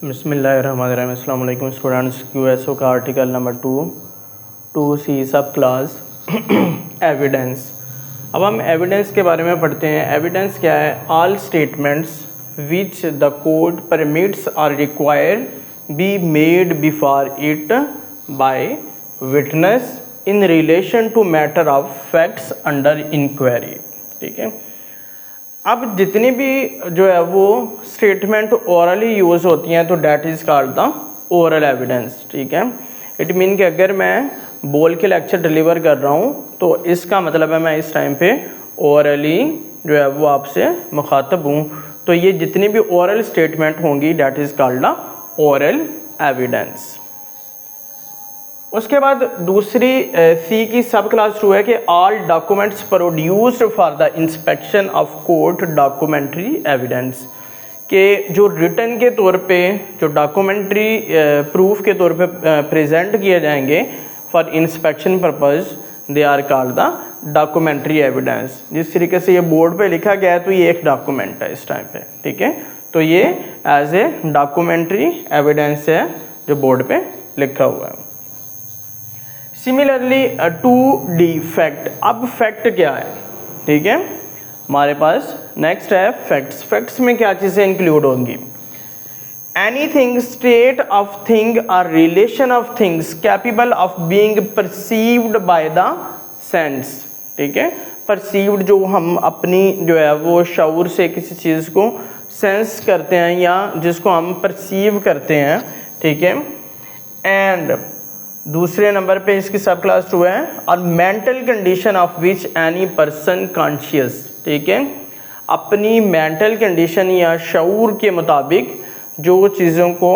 बिस्मिल्लाहिर्रहमानिर्रहीम। अस्सलाम वालेकुम स्टूडेंट्स। QSO का आर्टिकल नंबर 2C सब क्लास एविडेंस। अब हम एविडेंस के बारे में पढ़ते हैं। एविडेंस क्या है? All statements which the code permits are require be made before it by witness in relation to matter of facts under inquiry. ठीक है। अब जितनी भी जो है वो स्टेटमेंट ओरली यूज़ होती हैं तो that is called the oral evidence. ठीक है। इट मीन कि अगर मैं बोल के लेक्चर डिलीवर कर रहा हूँ तो इसका मतलब है मैं इस टाइम पे ओरली जो है वो आपसे मुखातब हूँ। तो ये जितनी भी ओरल स्टेटमेंट होंगी that is called the oral evidence. उसके बाद दूसरी सी की सब क्लास 2 है कि all documents produced for the inspection of court documentary evidence, के जो रिटन के तौर पे जो डॉक्यूमेंट्री प्रूफ के तौर पे प्रेजेंट किए जाएंगे for inspection purpose they are called the documentary evidence. जिस तरीके से ये बोर्ड पे लिखा गया है तो ये एक डॉक्यूमेंट है इस टाइम पे। ठीक है। तो ये एज ए डॉक्यूमेंट्री एविडेंस है जो बोर्ड पे लिखा हुआ है। Similarly 2D fact. अब फैक्ट क्या है? ठीक है। हमारे पास नेक्स्ट है फैक्ट्स। फैक्ट्स में क्या चीज़ें इंक्लूड होंगी? एनीथिंग, स्टेट ऑफ थिंग और relation of things capable of being perceived by the sense. ठीक है। परसीव्ड जो हम अपनी जो है वो शऊर से किसी चीज़ को सेंस करते हैं या जिसको हम परसीव करते हैं। ठीक है। एंड दूसरे नंबर पे इसकी सब क्लास 2 है और mental condition of which any person conscious. ठीक है। अपनी मेंटल कंडीशन या शऊर के मुताबिक जो चीज़ों को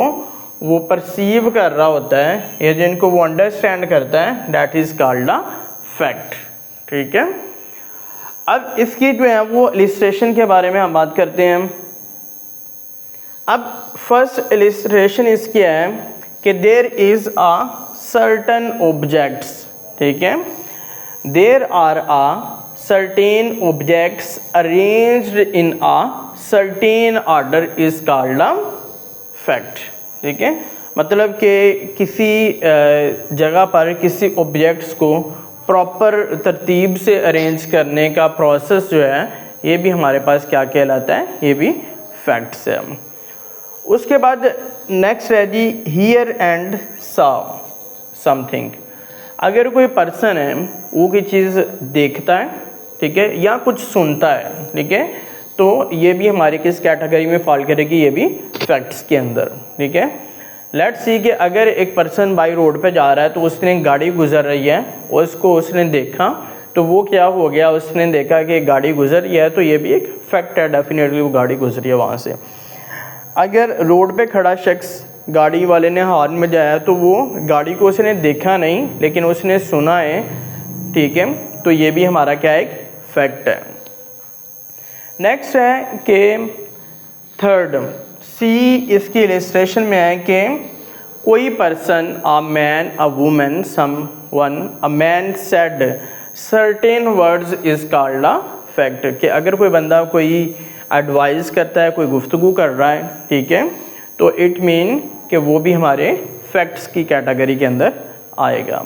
वो परसीव कर रहा होता है या जिनको वो अंडरस्टैंड करता है that is called a fact. ठीक है। अब इसकी जो है वो इलिस्ट्रेशन के बारे में हम बात करते हैं। अब फर्स्ट इलिस्ट्रेशन इसकी है कि there is a certain objects. ठीक है। There are a certain objects arranged in a certain order is called a fact. ठीक है। मतलब कि किसी जगह पर किसी ऑब्जेक्ट्स को प्रॉपर तरतीब से अरेंज करने का प्रोसेस जो है ये भी हमारे पास क्या कहलाता है? ये भी फैक्ट्स है। उसके बाद नेक्स्ट है जी हियर एंड सॉ समथिंग। अगर कोई पर्सन है वो कोई चीज़ देखता है, ठीक है, या कुछ सुनता है, ठीक है, तो ये भी हमारे किस कैटेगरी में फॉल करेगी? ये भी फैक्ट्स के अंदर। ठीक है। लेट्स सी कि अगर एक पर्सन बाई रोड पे जा रहा है तो उसने गाड़ी गुजर रही है और उसको उसने देखा तो वो क्या हो गया? उसने देखा कि गाड़ी गुजर रही है तो ये भी एक फैक्ट है, डेफिनेटली वो गाड़ी गुजरी है वहाँ से। अगर रोड पे खड़ा शख्स गाड़ी वाले ने हॉर्न बजाया तो वो गाड़ी को उसने देखा नहीं लेकिन उसने सुना है। ठीक है। तो ये भी हमारा क्या एक फैक्ट है। नेक्स्ट है कि थर्ड सी इसकी इलिस्ट्रेशन में है कि कोई person, a man, a woman, someone, a man said certain words is called a fact. कि अगर कोई बंदा कोई एडवाइस करता है, कोई गुफ्तगू कर रहा है, ठीक है, तो इट मीन कि वो भी हमारे फैक्ट्स की कैटेगरी के अंदर आएगा।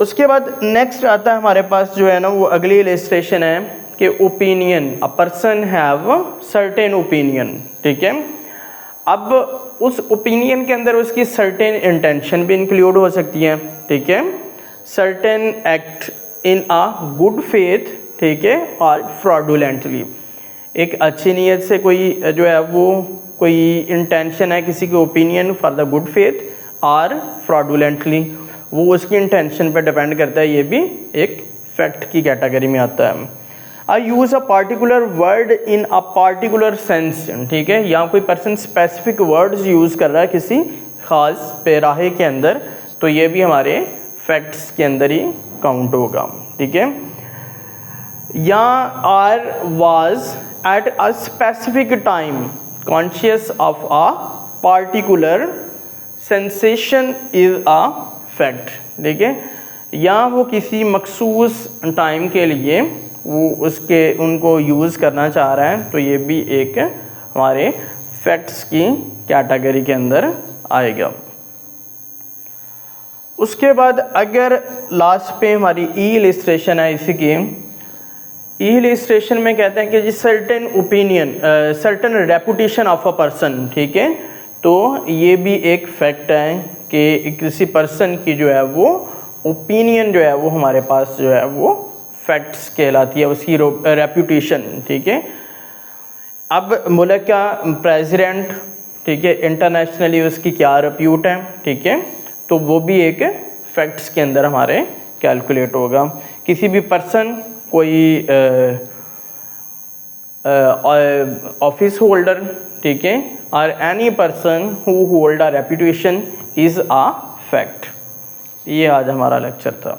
उसके बाद नेक्स्ट आता है हमारे पास जो है ना वो अगली इलिस्ट्रेशन है कि opinion. A person have certain opinion. ठीक है। अब उस ओपिनियन के अंदर उसकी सर्टेन इंटेंशन भी इंक्लूड हो सकती है। ठीक है। Certain act in a good faith, ठीक है, और फ्रॉडुलेंटली। एक अच्छी नीयत से कोई जो है वो कोई इंटेंशन है किसी के opinion for the good faith और फ्रॉडुलेंटली, वो उसकी इंटेंशन पे डिपेंड करता है। ये भी एक फैक्ट की कैटेगरी में आता है। I use a particular word in a particular sense. ठीक है। यहाँ कोई पर्सन स्पेसिफिक वर्ड्स यूज़ कर रहा है किसी ख़ास पैराहे के अंदर तो ये भी हमारे फैक्ट्स के अंदर ही काउंट होगा। ठीक है। या or was at a specific time conscious of a particular sensation is a fact. ठीक है। या वो किसी मखसूस टाइम के लिए वो उनको यूज़ करना चाह रहा है तो ये भी एक हमारे फैक्ट्स की कैटेगरी के अंदर आएगा। उसके बाद अगर लास्ट पे हमारी ई इलिस्ट्रेशन है इसी की, ई इलिस्ट्रेशन में कहते हैं कि जी certain opinion, certain reputation of a person, ठीक है, तो ये भी एक फैक्ट है कि किसी पर्सन की जो है वो ओपिनियन जो है वो हमारे पास जो है वो फैक्ट्स कहलाती है, उसकी रेपुटेशन, ठीक है। अब मुल्क का प्रेसिडेंट, ठीक है, इंटरनेशनली उसकी क्या रेप्यूट है, ठीक है, तो वो भी एक फैक्ट्स के अंदर हमारे कैलकुलेट होगा। किसी भी पर्सन, कोई ऑफिस होल्डर, ठीक है, और any person who hold a reputation is a fact. ये आज हमारा लेक्चर था।